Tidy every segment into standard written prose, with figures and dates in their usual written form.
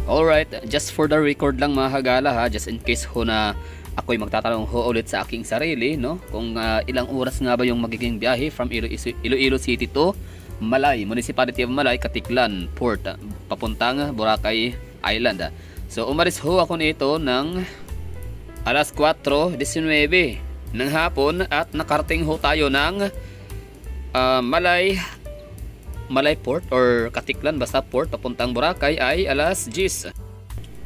Alright, just for the record lang mga kagala ha, just in case ho na ako'y magtatanong ho ulit sa aking sarili, no? Kung ilang oras nga ba yung magiging biyahe from Iloilo City to Malay, Municipality of Malay, Katiklan, Port, papuntang Boracay Island. So umalis ho ako nito ng alas 4:19 ng hapon at nakarating ho tayo ng Malay Port or Katiklan, basta port papuntang Boracay ay alas 10.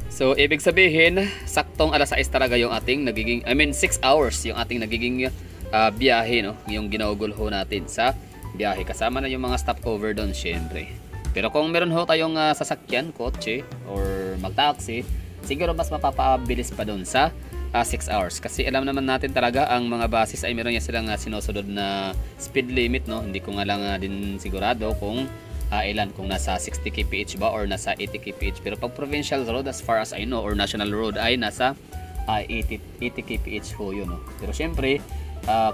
So ibig sabihin saktong alas 6 talaga yung ating nagiging 6 hours yung ating nagiging biyahe, no? Yung ginugol ho natin sa biyahe, kasama na yung mga stopover doon syempre. Pero kung meron ho tayong sasakyan, kotse or magtaxi, siguro mas mapapabilis pa doon sa 6 hours, kasi alam naman natin talaga ang mga buses ay meron niya silang sinusunod na speed limit, no? Hindi ko nga lang din sigurado kung ilan, kung nasa 60 kph ba or nasa 80 kph, pero pag provincial road as far as I know or national road ay nasa 80 kph ho yun, no? Pero syempre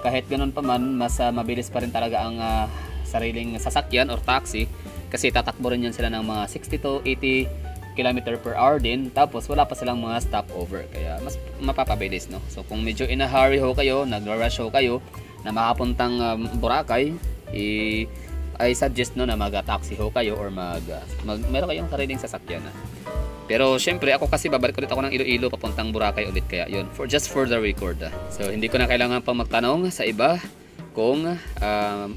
kahit ganun pa man, mas mabilis pa rin talaga ang sariling sasakyan or taxi, kasi tatakbo rin yan sila ng mga 60 to 80 km per hour din, tapos wala pa silang mga stopover, kaya mas mapapabilis, no? So kung medyo in a hurry ho kayo, nag-rush ho kayo na makapuntang Boracay, I suggest, no, na mag-taxi ho kayo or meron kayong sariling sasakyan. Pero syempre ako kasi babalik ulit ako ng Iloilo papuntang Boracay ulit, kaya yun, just for the record. So hindi ko na kailangan pang magtanong sa iba kung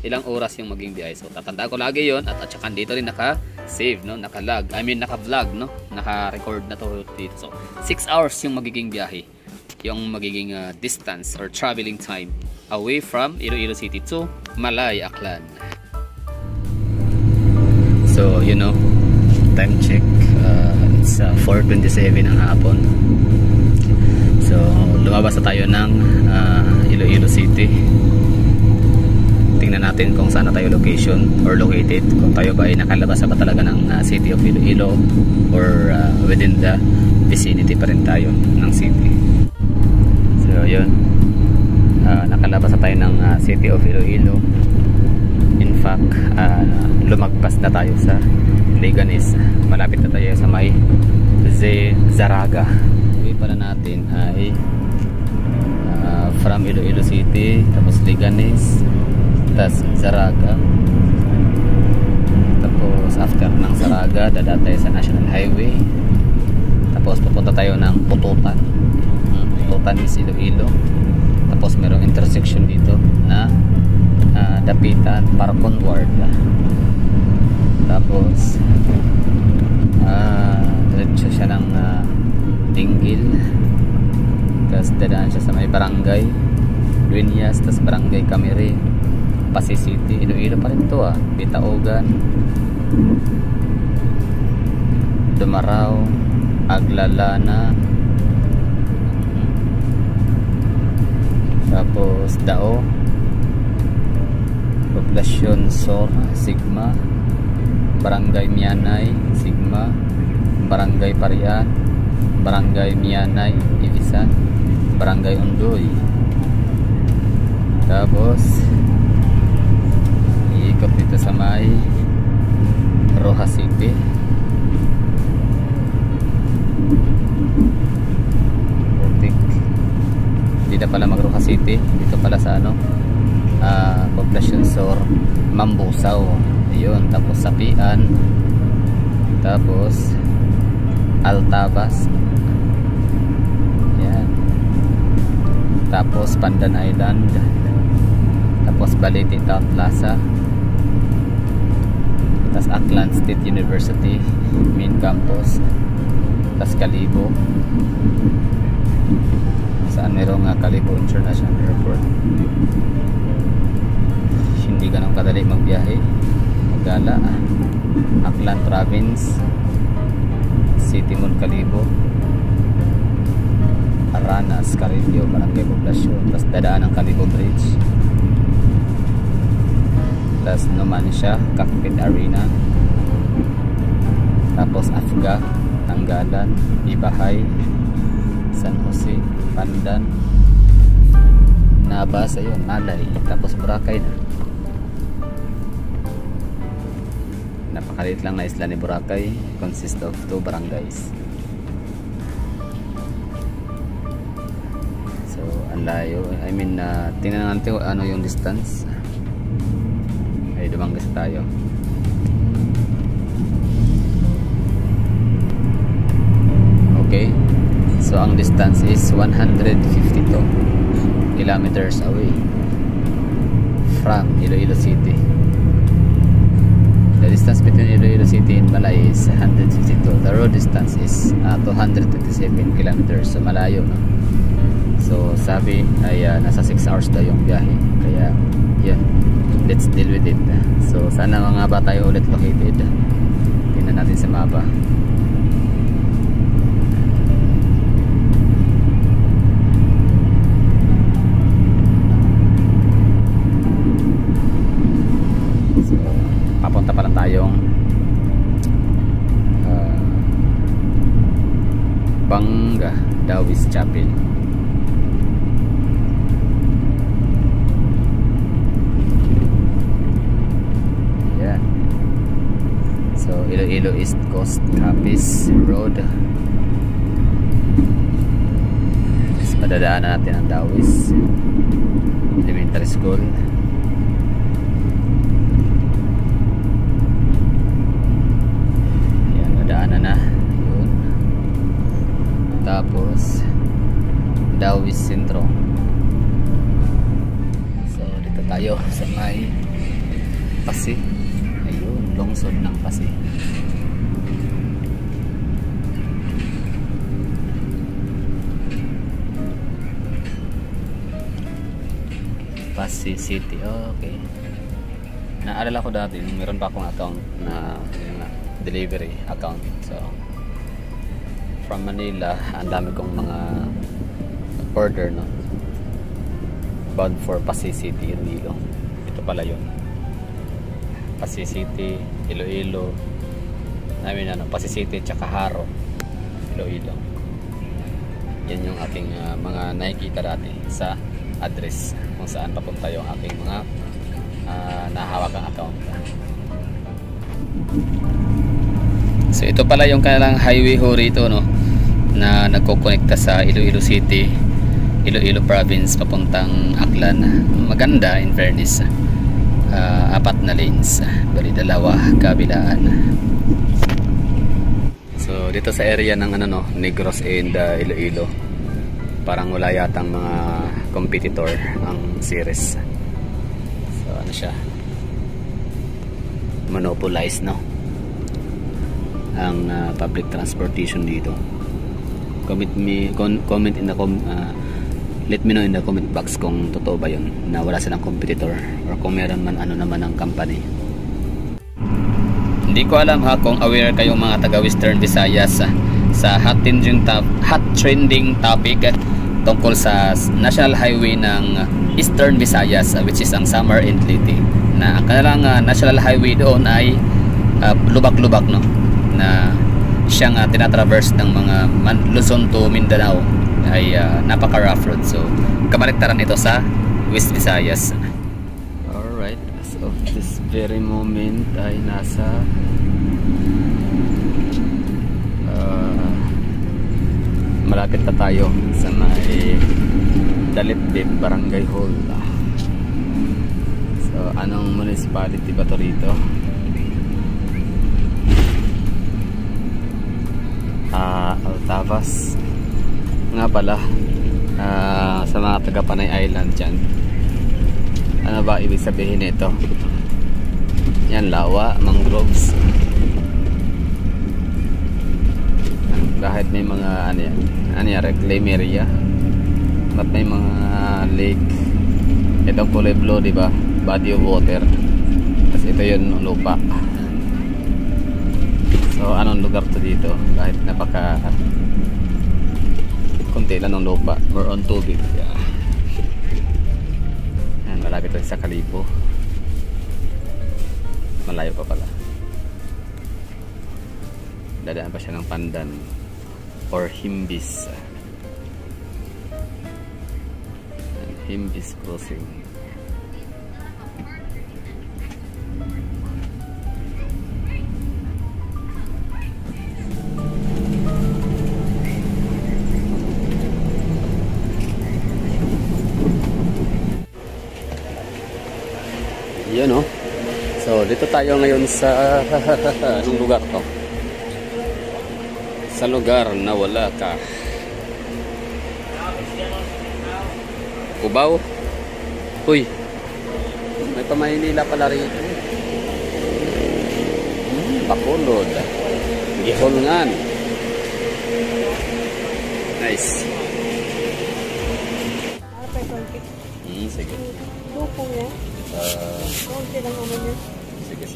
ilang oras yung maging biyahe. So tatandaan ko lagi yon, at saka dito rin naka-save, no? Naka-vlog, no? Naka-record na to dito. So 6 hours yung magiging biyahe, yung magiging distance or traveling time away from Iloilo City to Malay, Aklan. So you know, time check, it's 4:27 ng hapon. So lumabas na tayo ng Iloilo City. Tingnan natin kung saan na tayo located, kung tayo ba ay nakalabas na ba talaga ng city of Iloilo or within the vicinity pa rin tayo ng city. So yun, nakalabas na tayo ng city of Iloilo. In fact, lumagpas na tayo sa Leganes, malapit na tayo sa may Zaraga. Uwi pala natin ay from Iloilo City, tapos Leganes, tapos Zaraga, tapos after ng Zaraga dadaan tayo sa National Highway, tapos pupunta tayo ng Pututan. Pututan is Iloilo, tapos merong intersection dito na Dapitan, Parcon Ward, tapos diretso siya ng Dinggil, tapos dadaan siya sa may Barangay Dueñas, tapos Barangay Camiri, Pasay City. Iloilo pa rin ito, Bitaogan, Dumaraw, Aglalana, tapos Dao, Poblasyon Sora, Sigma, Barangay Mianay, Sigma, Barangay Parian, Barangay Mianay, Ibisan, Barangay Undoy. Tapos iikot dito sa may Rojas City. Dito pala mag Rojas City, dito pala sa Poblasyon Sor, Mambusaw. Ayun, tapos Sapian, tapos Altabas, yan, tapos Pandan Island, tapos Balete Town Plaza, tapos Aklan State University main campus, tapos Kalibo, saan merong Kalibo International Airport. Hindi ganun kadali magbiyahe, Magala, Aklan Province, City Mall Kalibo, Aranas, Carillo, Barangay Poblasyon, tapos dadaan ng Kalibo Bridge, tapos Numancia, Cockpit Arena, tapos Afga, Tanggalan, Ibahay, San Jose, Pandan, Nabas, ayun, Malay, tapos Boracay na. napakaliit lang na isla ni Boracay, consists of 2 barangays. So ang layo, I mean tingnan natin ano yung distance. Ay dumanggas tayo. Okay, so ang distance is 152 kilometers away from Iloilo City. The distance between Iloilo City and Malay is 152. The road distance is 227 kilometers. So malayo, no? So sabi ay nasa 6 hours daw yung biyahe. Kaya yun, let's deal with it. So sana mga ba tayo ulit located. Tingnan natin sa mapa. Papunta pa lang tayong Bangga Dawis Chapel. Yan. So Iloilo East Coast Capiz Road. Tapos padadaanan natin ang Dawis Elementary School. Na yun. Tapos Dawis Sentro. So dito tayo sa may Pasi. Ayun, lungsod ng Pasi. Pasi City. Okay, naalala ko dati meron pa akong account na delivery account. So from Manila, ang dami kong mga order, no, bound for Pasay City, Iloilo. Ito pala yun, Pasay City, Iloilo. I mean Pasay City tsaka Haro, Iloilo. Yan yung aking mga nakikita dati sa address kung saan papunta yung aking mga nahawakang account. So ito pala yung kanilang highway ho rito, no, na nagkokonekta sa Iloilo City, Iloilo Province papuntang Aklan. Maganda in fairness. 4 na lanes, bali 2 kabilaan. So dito sa area ng Negros and Iloilo, parang wala yatang mga competitor ang series. So ano siya, monopolized, no, ang public transportation dito. Let me know in the comment box kung totoo ba yun, na wala silang competitor, or kung meron man naman ang company. Hindi ko alam kung aware kayong mga taga Western Visayas sa hot trending topic tungkol sa National Highway ng Eastern Visayas, which is ang Samar and Leyte, na ang kanilang National Highway doon ay lubak-lubak, no, na siyang tinatraverse ng mga Luzon to Mindanao, ay napaka-rough road. So kabaliktaran ito sa West Visayas. Alright, as of this very moment ay nasa malapit na tayo sa may Dalitdit Barangay Hall. So anong municipality ba to rito? Altavas nga pala. Sa mga taga Panay Island dyan, ano ba ibig sabihin nito? Yan, lawa, mangroves. Kahit may mga reclaim area, at may mga lake. Itong kulay blue, diba? Body of water. Tapos ito yun, lupa. So anong lugar to dito? Kahit napaka konti lang ng lupa, more on tubig. Yan, malapit tayo sa Kalibo. Malayo pa pala. Dadaan pa siya ng Pandan or Himbis. Himbis Crossing. dito tayo ngayon sa anong lugar to? Sa lugar na wala ka. Cubao. Uy. May pamaynila pala rito. Bacolod. Gihulngan. Nice. Sige. Lupong yan. Konti lang naman yan. Sige.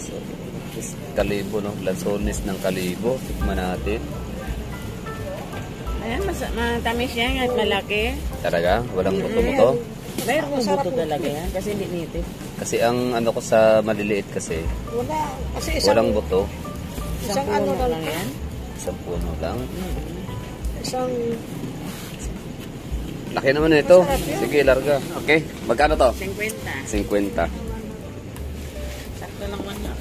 So, kalibo, no? Lansones ng kalibo. Tikman natin. Ayan, matamis yan at malaki. Talaga? Walang buto-buto? Mayroon buto talaga yan kasi hindi nitid. Kasi ang ano ko sa maliliit kasi, Wala. Kasi isang, walang buto. isang ano lang yan. Isang puno lang. Isang... Laki naman ito. Sige, larga. Okay. Magkano to? 50. 50. Sakto lang man na.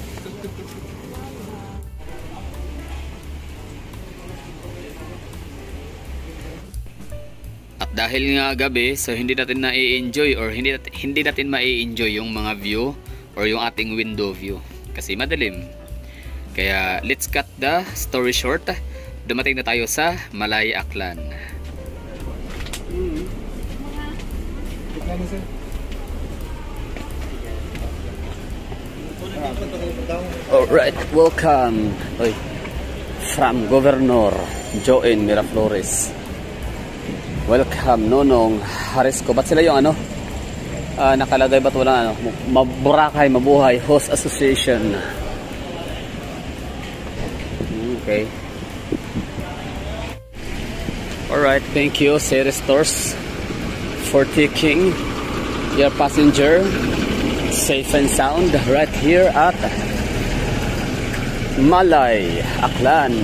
At dahil nga gabi, so hindi natin na-enjoy or hindi natin ma-enjoy yung mga view or yung ating window view kasi madilim. Kaya let's cut the story short. Dumating na tayo sa Malay Aklan. Alright, welcome from Governor Joen Miraflores. Welcome Nonong Harisco. Ba't sila yung ano? Nakalagay ba't wala ano? Boracay Mabuhay Host Association. Okay. Alright, thank you Seri Stores for taking your passenger safe and sound right here at Malay Aklan.